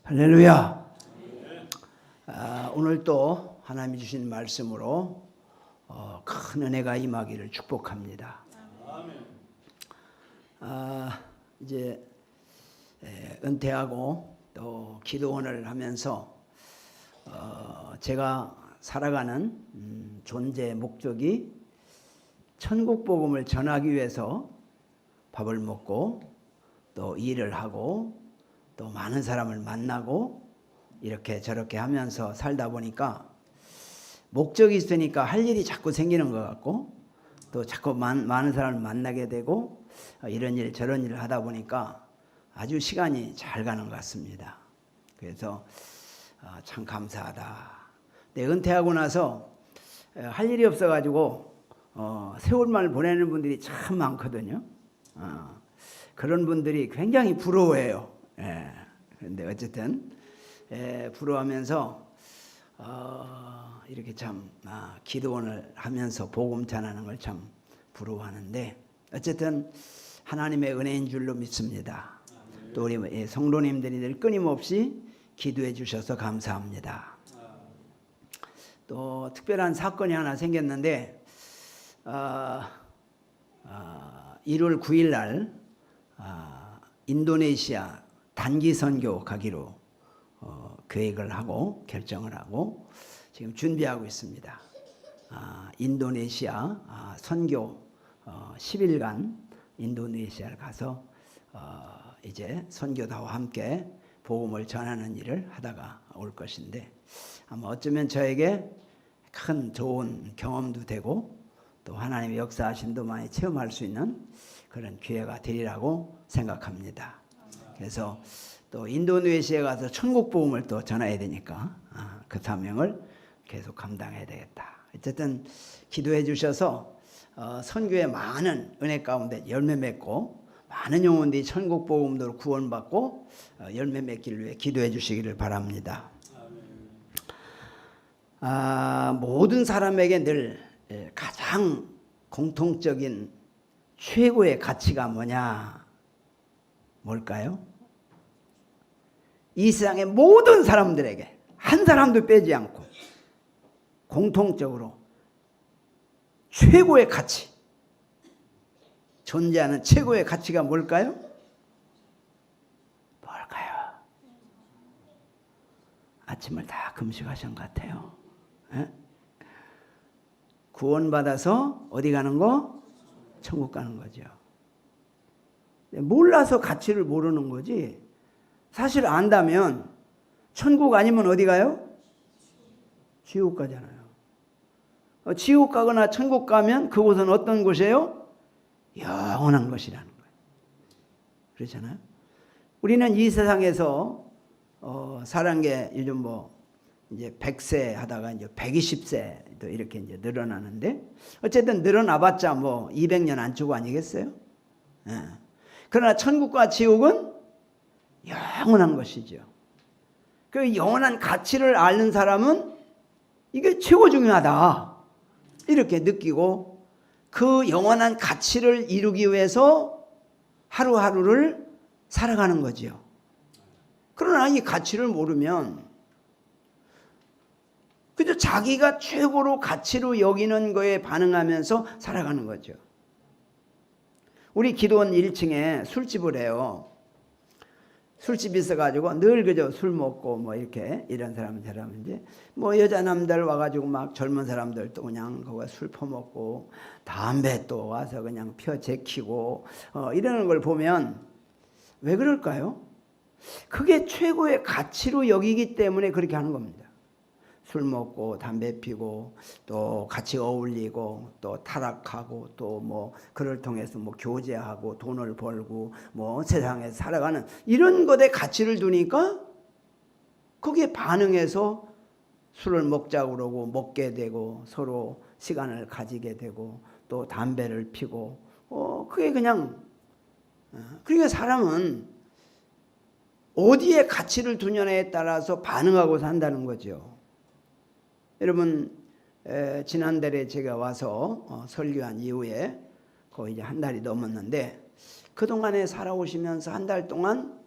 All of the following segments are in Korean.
할렐루야. 오늘 또 하나님이 주신 말씀으로 큰 은혜가 임하기를 축복합니다. 이제 은퇴하고 또 기도원을 하면서 제가 살아가는 존재의 목적이 천국 복음을 전하기 위해서 밥을 먹고 또 일을 하고 또 많은 사람을 만나고 이렇게 저렇게 하면서 살다 보니까 목적이 있으니까 할 일이 자꾸 생기는 것 같고 또 자꾸 많은 사람을 만나게 되고 이런 일 저런 일을 하다 보니까 아주 시간이 잘 가는 것 같습니다. 그래서 참 감사하다. 내 은퇴하고 나서 할 일이 없어가지고 세월만을 보내는 분들이 참 많거든요. 그런 분들이 굉장히 부러워해요. 그런데 어쨌든 부러워하면서 이렇게 참 기도원을 하면서 복음 전하는 걸 참 부러워하는데 어쨌든 하나님의 은혜인 줄로 믿습니다. 또 우리 성도님들이 늘 끊임없이 기도해 주셔서 감사합니다. 또 특별한 사건이 하나 생겼는데 1월 9일 날 인도네시아 단기 선교 가기로 계획을 하고 결정을 하고 지금 준비하고 있습니다. 인도네시아 선교 10일간 인도네시아를 가서 이제 선교사와 함께 복음을 전하는 일을 하다가 올 것인데 아마 어쩌면 저에게 큰 좋은 경험도 되고 또 하나님의 역사하심도 많이 체험할 수 있는 그런 기회가 되리라고 생각합니다. 그래서 또 인도네시아에 가서 천국 복음을 또 전해야 되니까 그 사명을 계속 감당해야 되겠다. 어쨌든 기도해 주셔서 선교의 많은 은혜 가운데 열매 맺고 많은 영혼들이 천국 복음으로 구원받고 열매 맺기를 위해 기도해 주시기를 바랍니다. 모든 사람에게 늘 가장 공통적인 최고의 가치가 뭐냐? 뭘까요? 이 세상의 모든 사람들에게 한 사람도 빼지 않고 공통적으로 최고의 가치, 존재하는 최고의 가치가 뭘까요? 뭘까요? 아침을 다 금식하신 것 같아요. 구원받아서 어디 가는 거? 천국 가는 거죠. 몰라서 가치를 모르는 거지 사실 안다면 천국 아니면 어디 가요? 지옥 가잖아요. 지옥 가거나 천국 가면 그곳은 어떤 곳이에요? 영원한 것이라는 거예요. 그렇잖아요. 우리는 이 세상에서 살은 게 요즘 이제 100세 하다가 이제 120세도 이렇게 이제 늘어나는데 어쨌든 늘어나봤자 200년 안쪽 아니겠어요? 그러나 천국과 지옥은 영원한 것이죠. 그 영원한 가치를 아는 사람은 이게 최고 중요하다 이렇게 느끼고 그 영원한 가치를 이루기 위해서 하루하루를 살아가는 거죠. 그러나 이 가치를 모르면 그저 자기가 최고로 가치로 여기는 거에 반응하면서 살아가는 거죠. 우리 기도원 1층에 술집을 해요. 술집이 있어가지고 늘 그저 술 먹고 이렇게 이런 사람 이제 여자 남들 와가지고 막 젊은 사람들 또 그냥 거기 술 퍼먹고 담배 또 와서 그냥 펴 제키고 이러는 걸 보면 왜 그럴까요? 그게 최고의 가치로 여기기 때문에 그렇게 하는 겁니다. 술 먹고 담배 피고 또 같이 어울리고 또 타락하고 또 그를 통해서 교제하고 돈을 벌고 세상에서 살아가는 이런 것에 가치를 두니까 거기에 반응해서 술을 먹자고 그러고 먹게 되고 서로 시간을 가지게 되고 또 담배를 피고 그게 그냥 그러니까 사람은 어디에 가치를 두냐에 따라서 반응하고 산다는 거죠. 여러분 지난달에 제가 와서 설교한 이후에 거의 이제 한 달이 넘었는데 그동안에 살아오시면서 한 달 동안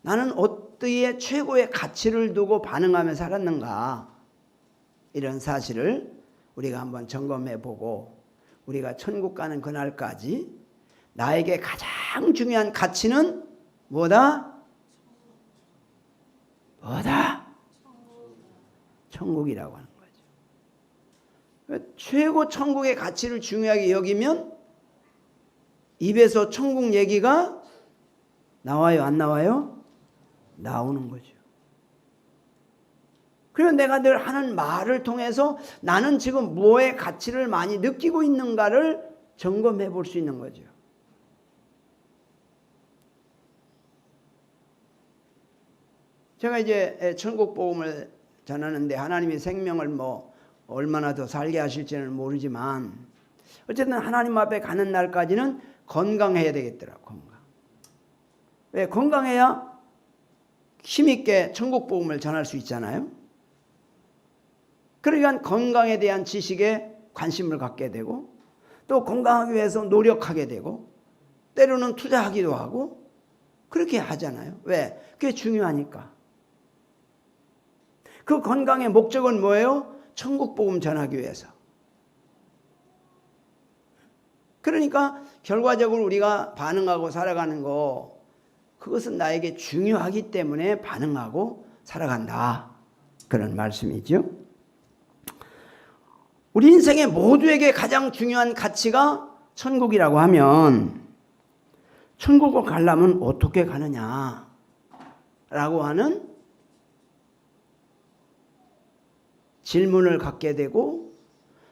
나는 어디에 최고의 가치를 두고 반응하며 살았는가, 이런 사실을 우리가 한번 점검해 보고 우리가 천국 가는 그날까지 나에게 가장 중요한 가치는 뭐다? 뭐다? 천국이라고 하는 거죠. 최고 천국의 가치를 중요하게 여기면 입에서 천국 얘기가 나와요, 안 나와요? 나오는 거죠. 그래서 내가 늘 하는 말을 통해서 나는 지금 뭐의 가치를 많이 느끼고 있는가를 점검해 볼 수 있는 거죠. 제가 이제 천국 복음을 전하는데 하나님이 생명을 뭐 얼마나 더 살게 하실지는 모르지만 어쨌든 하나님 앞에 가는 날까지는 건강해야 되겠더라고. 건강. 왜? 건강해야 힘있게 천국 복음을 전할 수 있잖아요. 그러니까 건강에 대한 지식에 관심을 갖게 되고 또 건강하기 위해서 노력하게 되고 때로는 투자하기도 하고 그렇게 하잖아요. 왜? 그게 중요하니까. 그 건강의 목적은 뭐예요? 천국 복음 전하기 위해서. 그러니까 결과적으로 우리가 반응하고 살아가는 거, 그것은 나에게 중요하기 때문에 반응하고 살아간다, 그런 말씀이죠. 우리 인생의 모두에게 가장 중요한 가치가 천국이라고 하면 천국을 가려면 어떻게 가느냐라고 하는 질문을 갖게 되고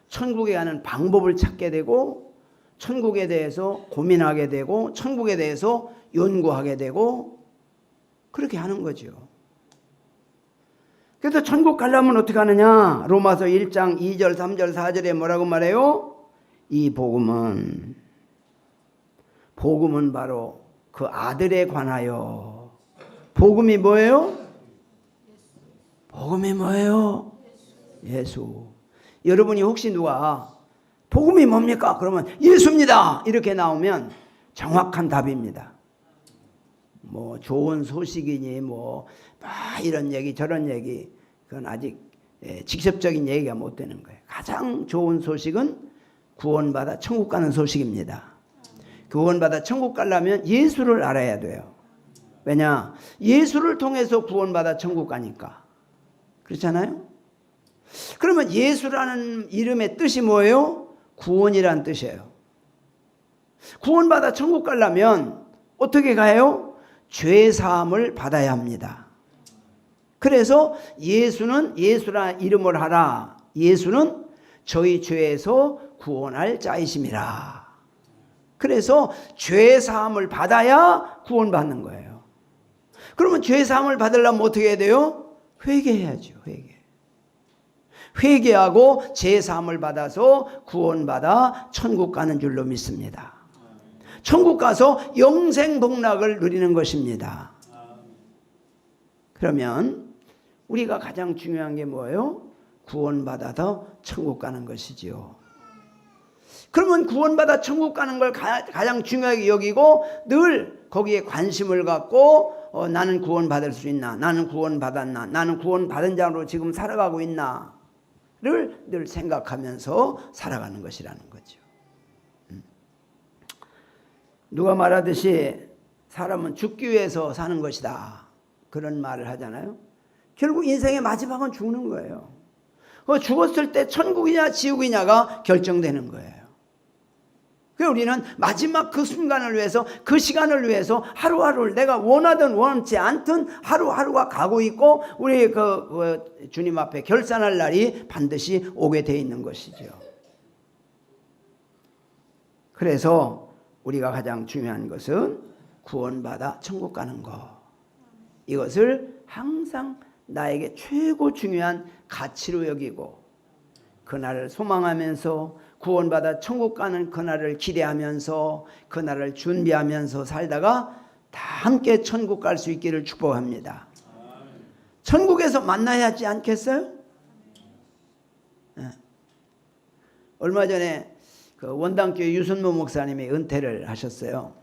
천국에 가는 방법을 찾게 되고 천국에 대해서 고민하게 되고 천국에 대해서 연구하게 되고 그렇게 하는 거죠. 그래서 천국 가려면 어떻게 하느냐? 로마서 1장 2절 3절 4절에 뭐라고 말해요? 이 복음은 바로 그 아들에 관하여. 복음이 뭐예요? 복음이 뭐예요? 예수. 여러분이 혹시 누가 복음이 뭡니까? 그러면 예수입니다 이렇게 나오면 정확한 답입니다. 뭐 좋은 소식이니 뭐 이런 얘기 저런 얘기, 그건 아직 직접적인 얘기가 못 되는 거예요. 가장 좋은 소식은 구원받아 천국 가는 소식입니다. 구원받아 천국 가려면 예수를 알아야 돼요. 왜냐? 예수를 통해서 구원받아 천국 가니까. 그렇잖아요? 그러면 예수라는 이름의 뜻이 뭐예요? 구원이란 뜻이에요. 구원받아 천국 가려면 어떻게 가요? 죄 사함을 받아야 합니다. 그래서 예수는 예수라는 이름을 하라. 예수는 저희 죄에서 구원할 자이심이라. 그래서 죄 사함을 받아야 구원받는 거예요. 그러면 죄 사함을 받으려면 어떻게 해야 돼요? 회개해야죠. 회개하고 죄 사함을 받아서 구원받아 천국 가는 줄로 믿습니다. 천국 가서 영생 복락을 누리는 것입니다. 그러면 우리가 가장 중요한 게 뭐예요? 구원받아서 천국 가는 것이지요. 그러면 구원받아 천국 가는 걸 가장 중요하게 여기고 늘 거기에 관심을 갖고 나는 구원받을 수 있나? 나는 구원받았나? 나는 구원받은 자로 지금 살아가고 있나? 를 늘 생각하면서 살아가는 것이라는 거죠. 누가 말하듯이 사람은 죽기 위해서 사는 것이다, 그런 말을 하잖아요. 결국 인생의 마지막은 죽는 거예요. 죽었을 때 천국이냐 지옥이냐가 결정되는 거예요. 그래서 우리는 마지막 그 순간을 위해서, 그 시간을 위해서 하루하루를 내가 원하든 원치 않든 하루하루가 가고 있고 우리 주님 앞에 결산할 날이 반드시 오게 돼 있는 것이죠. 그래서 우리가 가장 중요한 것은 구원받아 천국 가는 것. 이것을 항상 나에게 최고 중요한 가치로 여기고 그날을 소망하면서 구원받아 천국 가는 그날을 기대하면서 그날을 준비하면서 살다가 다 함께 천국 갈 수 있기를 축복합니다. 천국에서 만나야 하지 않겠어요? 네. 얼마 전에 그 원당교회 유선모 목사님이 은퇴를 하셨어요.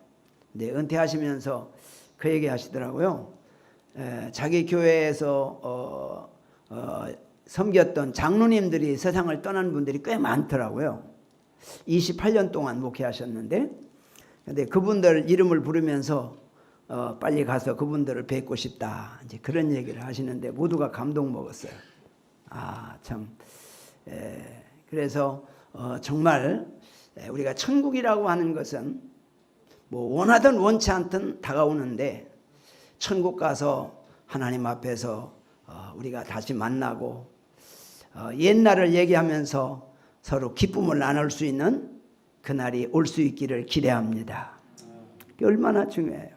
근데 은퇴하시면서 그 얘기 하시더라고요. 자기 교회에서 섬겼던 장로님들이 세상을 떠난 분들이 꽤 많더라고요. 28년 동안 목회하셨는데, 근데 그분들 이름을 부르면서 빨리 가서 그분들을 뵙고 싶다, 이제 그런 얘기를 하시는데 모두가 감동 먹었어요. 참. 그래서 정말 우리가 천국이라고 하는 것은 뭐 원하든 원치 않든 다가오는데, 천국 가서 하나님 앞에서 우리가 다시 만나고 옛날을 얘기하면서 서로 기쁨을 나눌 수 있는 그날이 올 수 있기를 기대합니다. 그게 얼마나 중요해요.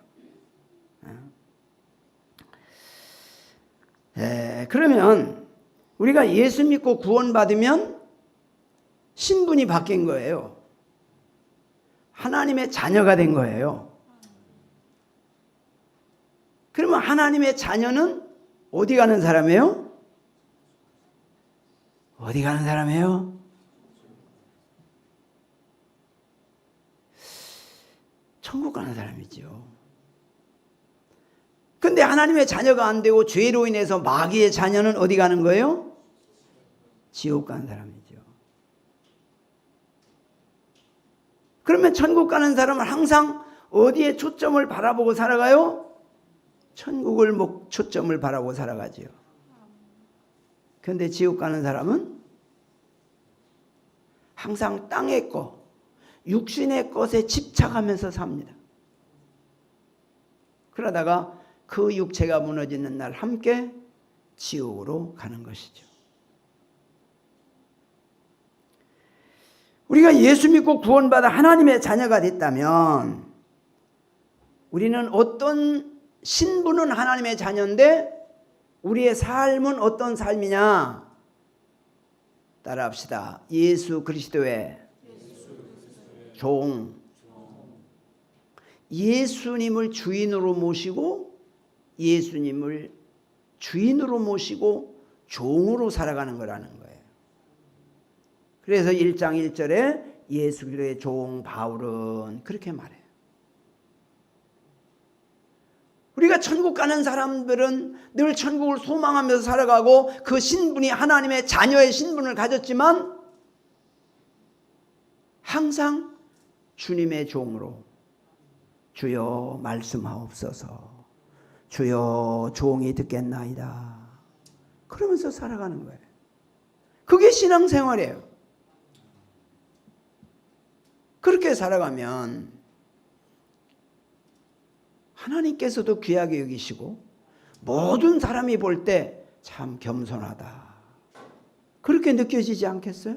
그러면 우리가 예수 믿고 구원받으면 신분이 바뀐 거예요. 하나님의 자녀가 된 거예요. 그러면 하나님의 자녀는 어디 가는 사람이에요? 어디 가는 사람이에요? 천국 가는 사람이죠. 근데 하나님의 자녀가 안 되고 죄로 인해서 마귀의 자녀는 어디 가는 거예요? 지옥 가는 사람이죠. 그러면 천국 가는 사람은 항상 어디에 초점을 바라보고 살아가요? 천국을 초점을 바라보고 살아가지요. 그런데 지옥 가는 사람은 항상 땅의 것, 육신의 것에 집착하면서 삽니다. 그러다가 그 육체가 무너지는 날 함께 지옥으로 가는 것이죠. 우리가 예수 믿고 구원받아 하나님의 자녀가 됐다면 우리는 어떤 신분은 하나님의 자녀인데 우리의 삶은 어떤 삶이냐? 따라합시다. 예수 그리스도의 종. 예수님을 주인으로 모시고 예수님을 주인으로 모시고 종으로 살아가는 거라는 거예요. 그래서 1장 1절에 예수 그리스도의 종 바울은 그렇게 말해요. 우리가 천국 가는 사람들은 늘 천국을 소망하면서 살아가고 그 신분이 하나님의 자녀의 신분을 가졌지만 항상 주님의 종으로 주여 말씀하옵소서, 주여 종이 듣겠나이다 그러면서 살아가는 거예요. 그게 신앙생활이에요. 그렇게 살아가면 하나님께서도 귀하게 여기시고 모든 사람이 볼 때 참 겸손하다 그렇게 느껴지지 않겠어요?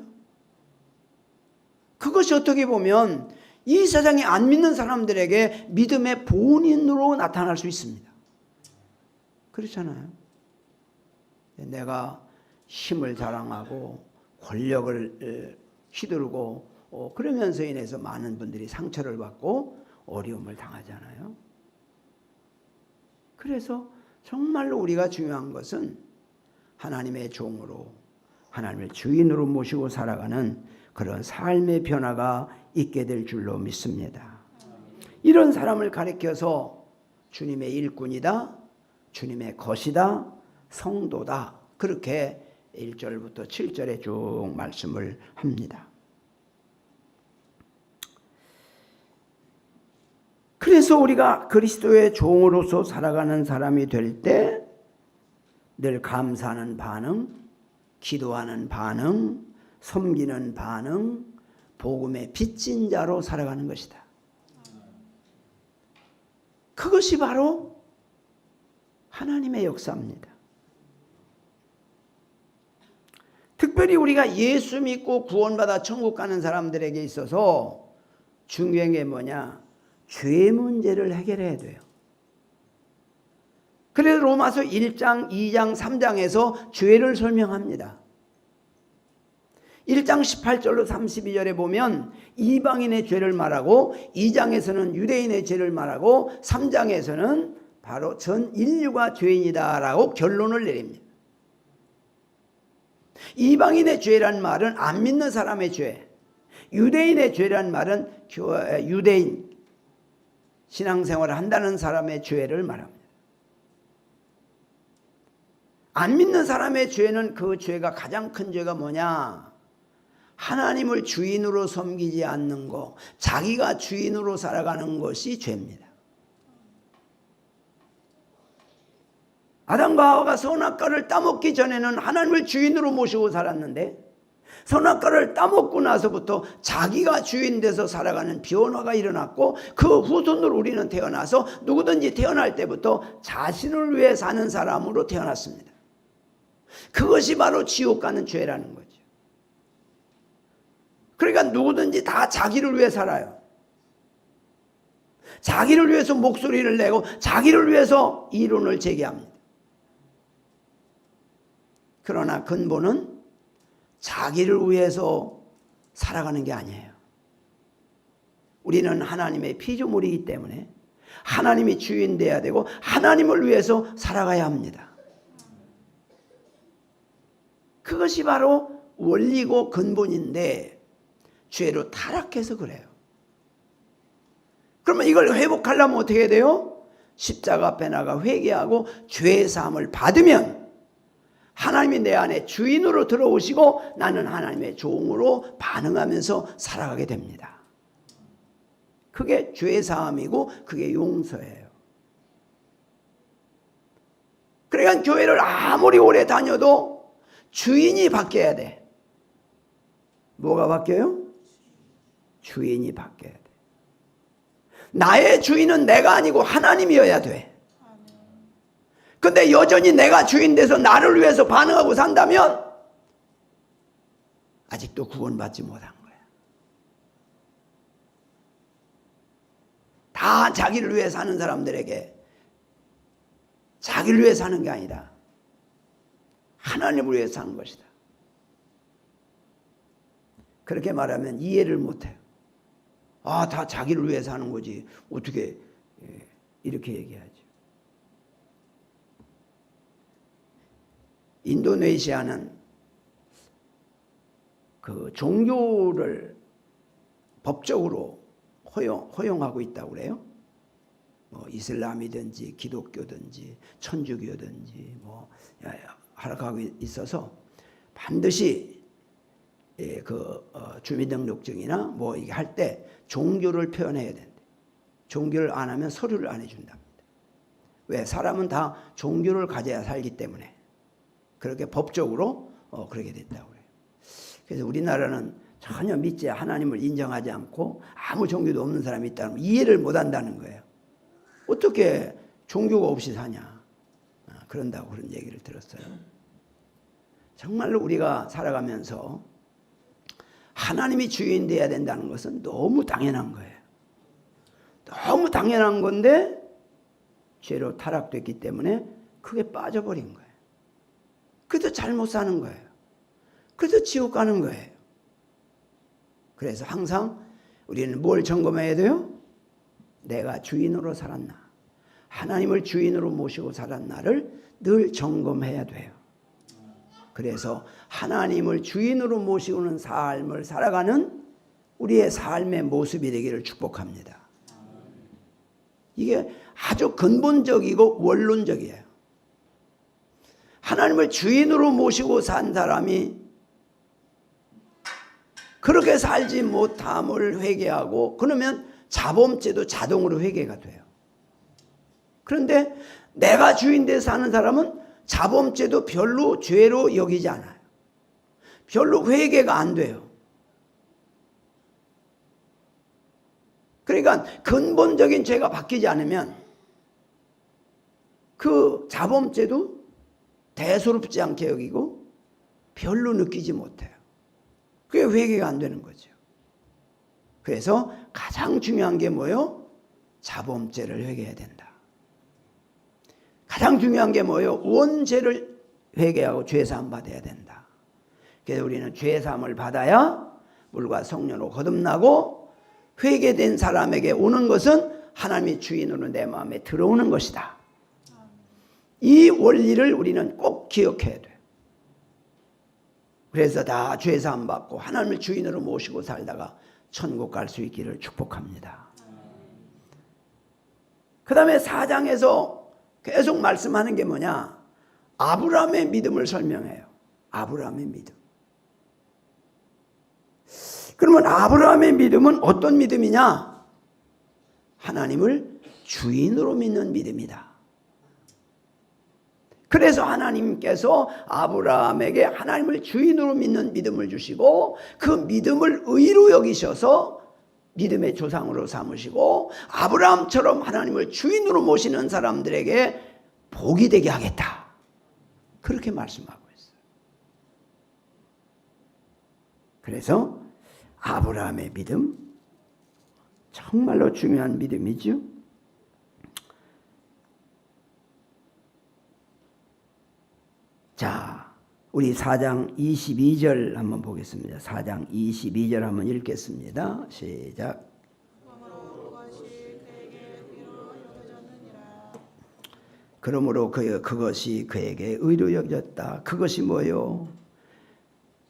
그것이 어떻게 보면 이 세상에 안 믿는 사람들에게 믿음의 본인으로 나타날 수 있습니다. 그렇잖아요. 내가 힘을 자랑하고 권력을 휘두르고 그러면서 인해서 많은 분들이 상처를 받고 어려움을 당하잖아요. 그래서 정말로 우리가 중요한 것은 하나님의 종으로 하나님을 주인으로 모시고 살아가는 그런 삶의 변화가 있게 될 줄로 믿습니다. 이런 사람을 가리켜서 주님의 일꾼이다, 주님의 것이다, 성도다 그렇게 1절부터 7절에 쭉 말씀을 합니다. 그래서 우리가 그리스도의 종으로서 살아가는 사람이 될 때 늘 감사하는 반응, 기도하는 반응, 섬기는 반응, 복음의 빚진 자로 살아가는 것이다. 그것이 바로 하나님의 역사입니다. 특별히 우리가 예수 믿고 구원받아 천국 가는 사람들에게 있어서 중요한 게 뭐냐? 죄 문제를 해결해야 돼요. 그래서 로마서 1장, 2장, 3장에서 죄를 설명합니다. 1장 18절로 32절에 보면 이방인의 죄를 말하고 2장에서는 유대인의 죄를 말하고 3장에서는 바로 전 인류가 죄인이다라고 결론을 내립니다. 이방인의 죄란 말은 안 믿는 사람의 죄, 유대인의 죄란 말은 유대인 신앙생활을 한다는 사람의 죄를 말합니다. 안 믿는 사람의 죄는 그 죄가 가장 큰 죄가 뭐냐? 하나님을 주인으로 섬기지 않는 것, 자기가 주인으로 살아가는 것이 죄입니다. 아담과 하와가 선악과를 따먹기 전에는 하나님을 주인으로 모시고 살았는데 선악과를 따먹고 나서부터 자기가 주인 돼서 살아가는 변화가 일어났고 그 후손으로 우리는 태어나서 누구든지 태어날 때부터 자신을 위해 사는 사람으로 태어났습니다. 그것이 바로 지옥 가는 죄라는 거죠. 그러니까 누구든지 다 자기를 위해 살아요. 자기를 위해서 목소리를 내고 자기를 위해서 이론을 제기합니다. 그러나 근본은 자기를 위해서 살아가는 게 아니에요. 우리는 하나님의 피조물이기 때문에 하나님이 주인 돼야 되고 하나님을 위해서 살아가야 합니다. 그것이 바로 원리고 근본인데 죄로 타락해서 그래요. 그러면 이걸 회복하려면 어떻게 해야 돼요? 십자가 앞에 나가 회개하고 죄 사함을 받으면 하나님이 내 안에 주인으로 들어오시고 나는 하나님의 종으로 반응하면서 살아가게 됩니다. 그게 죄 사함이고 그게 용서예요. 그러니까 교회를 아무리 오래 다녀도 주인이 바뀌어야 돼. 뭐가 바뀌어요? 주인이 바뀌어야 돼. 나의 주인은 내가 아니고 하나님이어야 돼. 근데 여전히 내가 주인 돼서 나를 위해서 반응하고 산다면 아직도 구원받지 못한 거야. 다 자기를 위해 사는 사람들에게 자기를 위해 사는 게 아니라 하나님을 위해 사는 것이다. 그렇게 말하면 이해를 못해요. 아, 다 자기를 위해 사는 거지. 어떻게 이렇게 얘기하죠. 인도네시아는 그 종교를 법적으로 허용하고 있다고 그래요. 뭐 이슬람이든지 기독교든지 천주교든지 뭐 하락하고 있어서 반드시 주민등록증이나 뭐 이게 할 때 종교를 표현해야 된대. 종교를 안 하면 서류를 안 해준답니다. 왜? 사람은 다 종교를 가져야 살기 때문에 그렇게 법적으로 그렇게 됐다고 해요. 그래서 우리나라는 전혀 믿지 하나님을 인정하지 않고 아무 종교도 없는 사람이 있다면 이해를 못한다는 거예요. 어떻게 종교가 없이 사냐. 그런다고 그런 얘기를 들었어요. 정말로 우리가 살아가면서 하나님이 주인 돼야 된다는 것은 너무 당연한 거예요. 너무 당연한 건데 죄로 타락됐기 때문에 그게 빠져버린 거예요. 그래서 잘못 사는 거예요. 그래서 지옥 가는 거예요. 그래서 항상 우리는 뭘 점검해야 돼요? 내가 주인으로 살았나? 하나님을 주인으로 모시고 살았나를 늘 점검해야 돼요. 그래서 하나님을 주인으로 모시고는 삶을 살아가는 우리의 삶의 모습이 되기를 축복합니다. 이게 아주 근본적이고 원론적이에요. 하나님을 주인으로 모시고 산 사람이 그렇게 살지 못함을 회개하고 그러면 자범죄도 자동으로 회개가 돼요. 그런데 내가 주인 돼서 사는 사람은 자범죄도 별로 죄로 여기지 않아요. 별로 회개가 안 돼요. 그러니까 근본적인 죄가 바뀌지 않으면 그 자범죄도 대수롭지 않게 여기고 별로 느끼지 못해요. 그게 회개가 안 되는 거죠. 그래서 가장 중요한 게 뭐예요? 자범죄를 회개해야 된다. 가장 중요한 게 뭐예요? 원죄를 회개하고 죄사함 받아야 된다. 그래서 우리는 죄사함을 받아야 물과 성령으로 거듭나고 회개된 사람에게 오는 것은 하나님의 주인으로 내 마음에 들어오는 것이다. 이 원리를 우리는 꼭 기억해야 돼요. 그래서 다 죄사함 받고 하나님을 주인으로 모시고 살다가 천국 갈 수 있기를 축복합니다. 그 다음에 4장에서 계속 말씀하는 게 뭐냐? 아브라함의 믿음을 설명해요. 아브라함의 믿음. 그러면 아브라함의 믿음은 어떤 믿음이냐? 하나님을 주인으로 믿는 믿음이다. 그래서 하나님께서 아브라함에게 하나님을 주인으로 믿는 믿음을 주시고 그 믿음을 의로 여기셔서 믿음의 조상으로 삼으시고 아브라함처럼 하나님을 주인으로 모시는 사람들에게 복이 되게 하겠다. 그렇게 말씀하고 있어요. 그래서 아브라함의 믿음 정말로 중요한 믿음이죠. 자, 우리 4장 22절 한번 보겠습니다. 4장 22절 한번 읽겠습니다. 시작. 그러므로 그것이 그에게 의로 여겨졌다. 그것이 뭐요?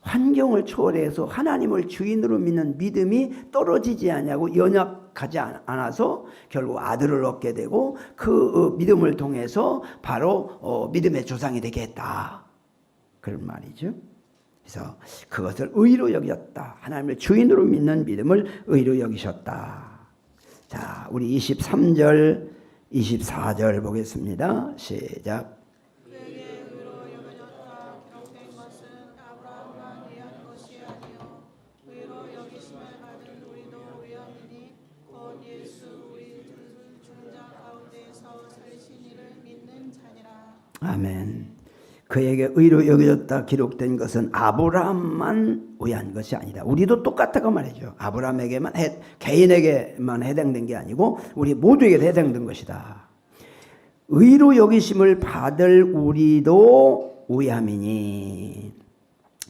환경을 초월해서 하나님을 주인으로 믿는 믿음이 떨어지지 않냐고 연약하지 않아서 결국 아들을 얻게 되고 그 믿음을 통해서 바로 믿음의 조상이 되게 했다. 그런 말이죠. 그래서 그것을 의로 여겼다. 하나님을 주인으로 믿는 믿음을 의로 여기셨다. 자, 우리 23절, 24절 보겠습니다. 시작. 아멘. 그에게 의로 여겨졌다 기록된 것은 아브라함만 의한 것이 아니다. 우리도 똑같다고 말이죠. 아브라함에게만 개인에게만 해당된 게 아니고 우리 모두에게 해당된 것이다. 의로 여기심을 받을 우리도 의함이니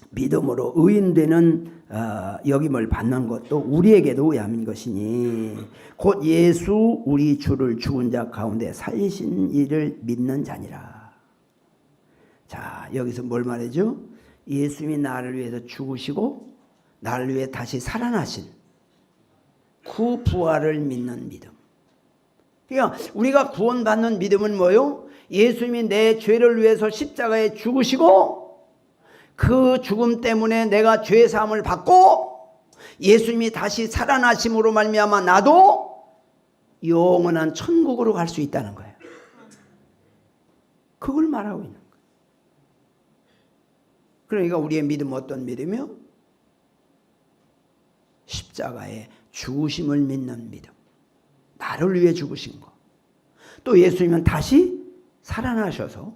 믿음으로 의인되는 여김을 받는 것도 우리에게도 의함인 것이니 곧 예수 우리 주를 죽은 자 가운데 살리신 이를 믿는 자니라. 자, 여기서 뭘 말하죠? 예수님이 나를 위해서 죽으시고 나를 위해 다시 살아나신 그 부활을 믿는 믿음. 그러니까 우리가 구원받는 믿음은 뭐요? 예수님이 내 죄를 위해서 십자가에 죽으시고 그 죽음 때문에 내가 죄 사함을 받고 예수님이 다시 살아나심으로 말미암아 나도 영원한 천국으로 갈 수 있다는 거예요. 그걸 말하고 있는 거예요. 그러니까 우리의 믿음은 어떤 믿음이요? 십자가의 죽으심을 믿는 믿음. 나를 위해 죽으신 거. 또 예수님은 다시 살아나셔서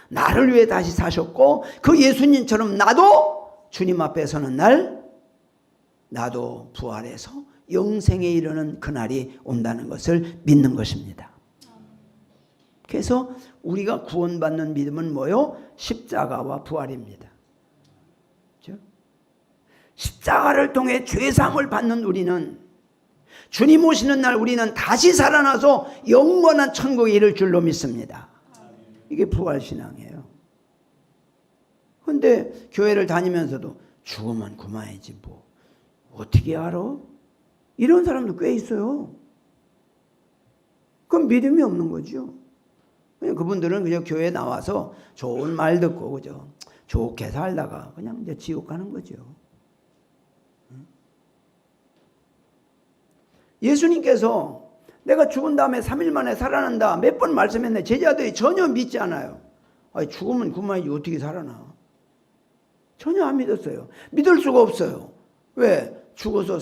나를 위해 다시 사셨고 그 예수님처럼 나도 주님 앞에 서는 날 나도 부활해서 영생에 이르는 그날이 온다는 것을 믿는 것입니다. 그래서 우리가 구원받는 믿음은 뭐요? 십자가와 부활입니다. 십자가를 통해 죄사함을 받는 우리는 주님 오시는 날 우리는 다시 살아나서 영원한 천국에 이를 줄로 믿습니다. 이게 부활신앙이에요. 그런데 교회를 다니면서도 죽으면 그만이지 뭐 어떻게 알아? 이런 사람도 꽤 있어요. 그건 믿음이 없는 거죠. 그냥 그분들은 그냥 교회에 나와서 좋은 말 듣고 그죠? 좋게 살다가 그냥 이제 지옥 가는 거죠. 예수님께서 내가 죽은 다음에 3일 만에 살아난다 몇 번 말씀했는데 제자들이 전혀 믿지 않아요. 아니, 죽으면 그만이지 어떻게 살아나? 전혀 안 믿었어요. 믿을 수가 없어요. 왜? 죽어서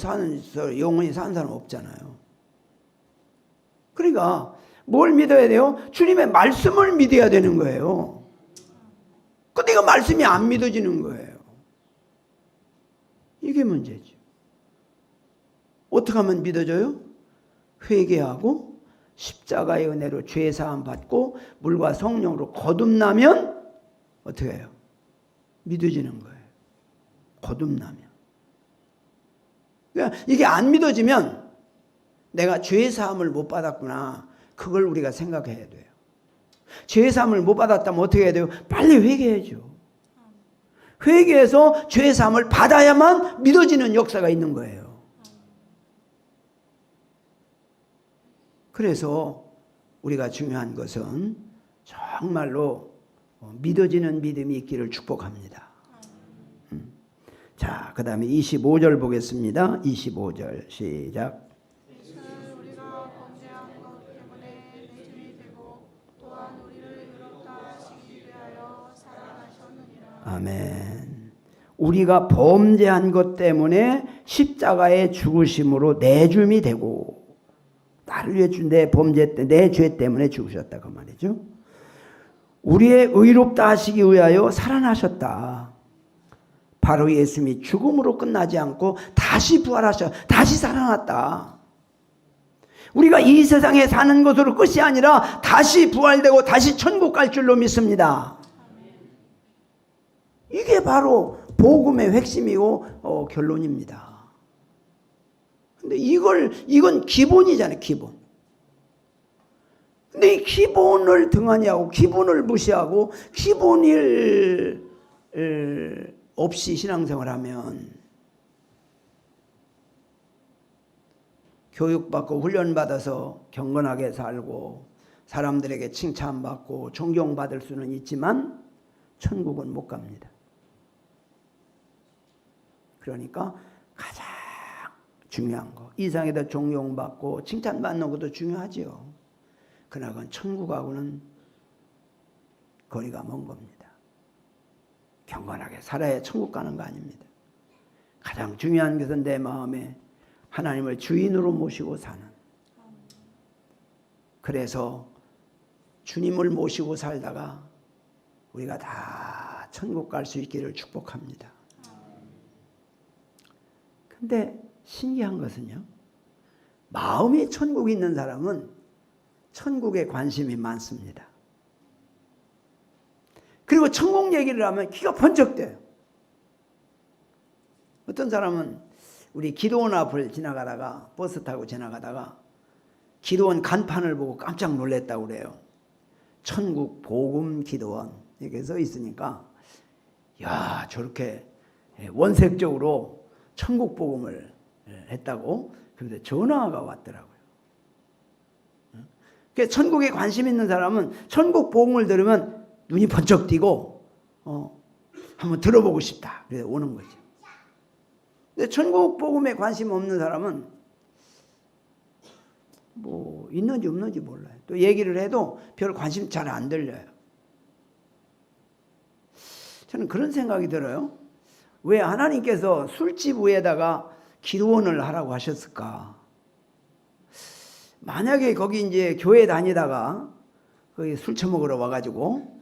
영원히 사는 사람 없잖아요. 그러니까 뭘 믿어야 돼요? 주님의 말씀을 믿어야 되는 거예요. 근데 그 말씀이 안 믿어지는 거예요. 이게 문제죠. 어떻게 하면 믿어져요? 회개하고 십자가의 은혜로 죄사함 받고 물과 성령으로 거듭나면 어떻게 해요? 믿어지는 거예요. 거듭나면. 그러니까 이게 안 믿어지면 내가 죄사함을 못 받았구나. 그걸 우리가 생각해야 돼요. 죄사함을 못 받았다면 어떻게 해야 돼요? 빨리 회개해야죠. 회개해서 죄사함을 받아야만 믿어지는 역사가 있는 거예요. 그래서 우리가 중요한 것은 정말로 믿어지는 믿음이 있기를 축복합니다. 자, 그 다음에 25절 보겠습니다. 25절 시작. 우리가 범죄한 것 때문에 내줌이 되고 또한 우리를 의롭다 하시기 위하여 살아나셨느니라. 아멘. 우리가 범죄한 것 때문에 십자가의 죽으심으로 내줌이 되고, 나를 위해 내 범죄 때 내 죄 때문에 죽으셨다 그 말이죠. 우리의 의롭다 하시기 위하여 살아나셨다. 바로 예수님이 죽음으로 끝나지 않고 다시 부활하셔 다시 살아났다. 우리가 이 세상에 사는 것으로 끝이 아니라 다시 부활되고 다시 천국 갈 줄로 믿습니다. 이게 바로 복음의 핵심이고 결론입니다. 근데 이건 기본이잖아요, 기본. 근데 이 기본을 등한히 하고 기본을 무시하고 기본일 없이 신앙생활을 하면 교육받고 훈련받아서 경건하게 살고 사람들에게 칭찬받고 존경받을 수는 있지만 천국은 못 갑니다. 그러니까 가장 중요한 거, 이 세상에다 존경받고 칭찬받는 것도 중요하지요. 그러나 그건 천국하고는 거리가 먼 겁니다. 경건하게 살아야 천국 가는 거 아닙니다. 가장 중요한 것은 내 마음에 하나님을 주인으로 모시고 사는. 그래서 주님을 모시고 살다가 우리가 다 천국 갈 수 있기를 축복합니다. 근데 신기한 것은요, 마음이 천국에 있는 사람은 천국에 관심이 많습니다. 그리고 천국 얘기를 하면 귀가 번쩍대요. 어떤 사람은 우리 기도원 앞을 지나가다가 버스 타고 지나가다가 기도원 간판을 보고 깜짝 놀랐다고 그래요. 천국 복음 기도원 이렇게 써 있으니까 야, 저렇게 원색적으로 천국 복음을 했다고 그런데 전화가 왔더라고요. 그러니까 천국에 관심 있는 사람은 천국 복음을 들으면 눈이 번쩍 띄고 한번 들어보고 싶다. 그래서 오는 거죠. 근데 천국 복음에 관심 없는 사람은 뭐 있는지 없는지 몰라요. 또 얘기를 해도 별 관심 잘 안 들려요. 저는 그런 생각이 들어요. 왜 하나님께서 술집 위에다가 기도원을 하라고 하셨을까? 만약에 거기 이제 교회 다니다가 거기 술 처먹으러 와가지고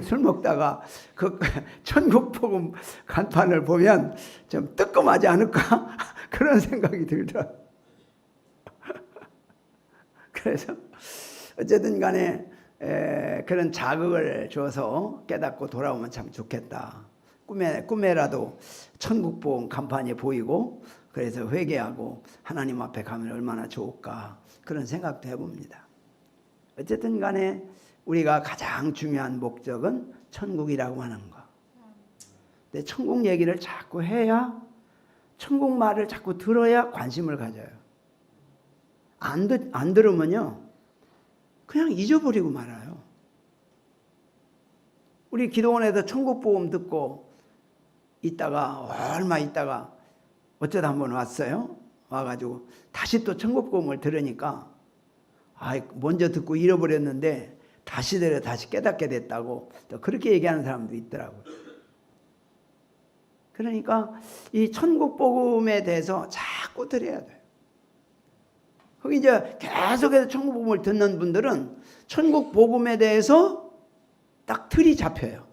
술 먹다가 그 천국 복음 간판을 보면 좀 뜨끔하지 않을까? 그런 생각이 들더라고요. 그래서 어쨌든 간에 그런 자극을 줘서 깨닫고 돌아오면 참 좋겠다. 꿈에라도 천국 복음 간판이 보이고 그래서 회개하고 하나님 앞에 가면 얼마나 좋을까 그런 생각도 해봅니다. 어쨌든 간에 우리가 가장 중요한 목적은 천국이라고 하는 거. 근데 천국 얘기를 자꾸 해야, 천국 말을 자꾸 들어야 관심을 가져요. 안 들으면요 그냥 잊어버리고 말아요. 우리 기도원에서 천국 복음 듣고 있다가 얼마 있다가 어쩌다 한번 왔어요. 와가지고 다시 또 천국 복음을 들으니까 먼저 듣고 잃어버렸는데 다시 들어 다시 깨닫게 됐다고 또 그렇게 얘기하는 사람도 있더라고요. 그러니까 이 천국 복음에 대해서 자꾸 들어야 돼요. 거기 이제 계속해서 천국 복음을 듣는 분들은 천국 복음에 대해서 딱 틀이 잡혀요.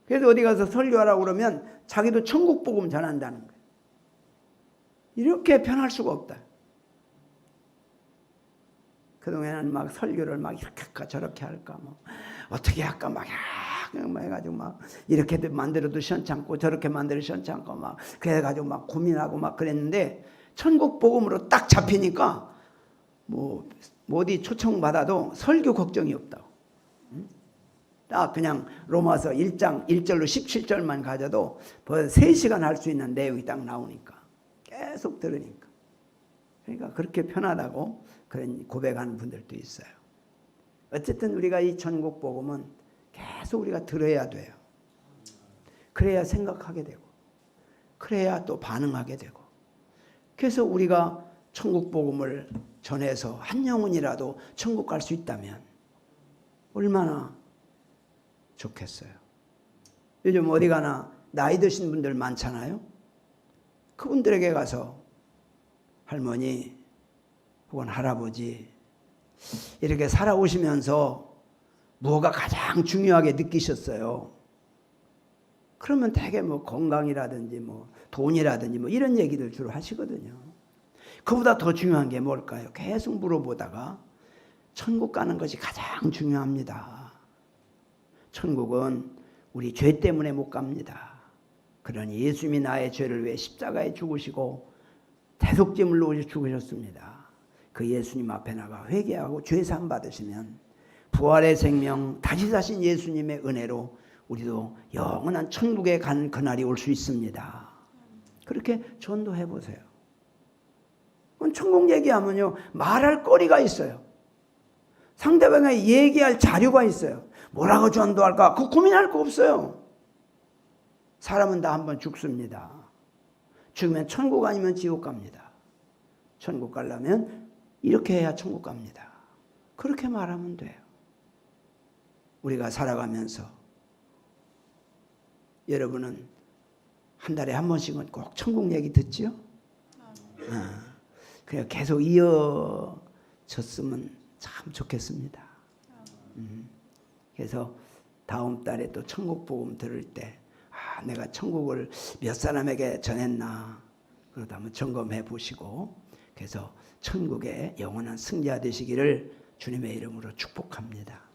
그래서 어디 가서 설교하라고 그러면 자기도 천국 복음 전한다는 거예요. 이렇게 편할 수가 없다. 그동안에는 막 설교를 막 이렇게 할까 저렇게 할까 뭐 어떻게 할까 막 해가지고 막 이렇게 만들어도 시원찮고 저렇게 만들어도 시원찮고 막 그래가지고 막 고민하고 막 그랬는데 천국 복음으로 딱 잡히니까 뭐 어디 초청받아도 설교 걱정이 없다고. 딱 그냥 로마서 1장 1절로 17절만 가져도 벌써 3시간 할 수 있는 내용이 딱 나오니까 계속 들으니까 그러니까 그렇게 편하다고 그런 고백하는 분들도 있어요. 어쨌든 우리가 이 천국 복음은 계속 우리가 들어야 돼요. 그래야 생각하게 되고, 그래야 또 반응하게 되고. 그래서 우리가 천국 복음을 전해서 한 영혼이라도 천국 갈 수 있다면 얼마나 좋겠어요. 요즘 어디 가나 나이 드신 분들 많잖아요. 그분들에게 가서 할머니 혹은 할아버지 이렇게 살아오시면서 뭐가 가장 중요하게 느끼셨어요? 그러면 되게 뭐 건강이라든지 뭐 돈이라든지 뭐 이런 얘기들 주로 하시거든요. 그보다 더 중요한 게 뭘까요? 계속 물어보다가 천국 가는 것이 가장 중요합니다. 천국은 우리 죄 때문에 못 갑니다. 그러니 예수님이 나의 죄를 위해 십자가에 죽으시고 대속제물로 죽으셨습니다. 그 예수님 앞에 나가 회개하고 죄 사함 받으시면 부활의 생명 다시 사신 예수님의 은혜로 우리도 영원한 천국에 가는 그날이 올 수 있습니다. 그렇게 전도해 보세요. 천국 얘기하면요 말할 거리가 있어요. 상대방에 얘기할 자료가 있어요. 뭐라고 전도할까? 그 고민할 거 없어요. 사람은 다 한번 죽습니다. 죽으면 천국 아니면 지옥 갑니다. 천국 가려면 이렇게 해야 천국 갑니다. 그렇게 말하면 돼요. 우리가 살아가면서 여러분은 한 달에 한 번씩은 꼭 천국 얘기 듣지요? 그래 계속 이어졌으면 참 좋겠습니다. 그래서 다음 달에 또 천국 복음 들을 때 내가 천국을 몇 사람에게 전했나 그러다 한번 점검해 보시고 그래서 천국의 영원한 승자 되시기를 주님의 이름으로 축복합니다.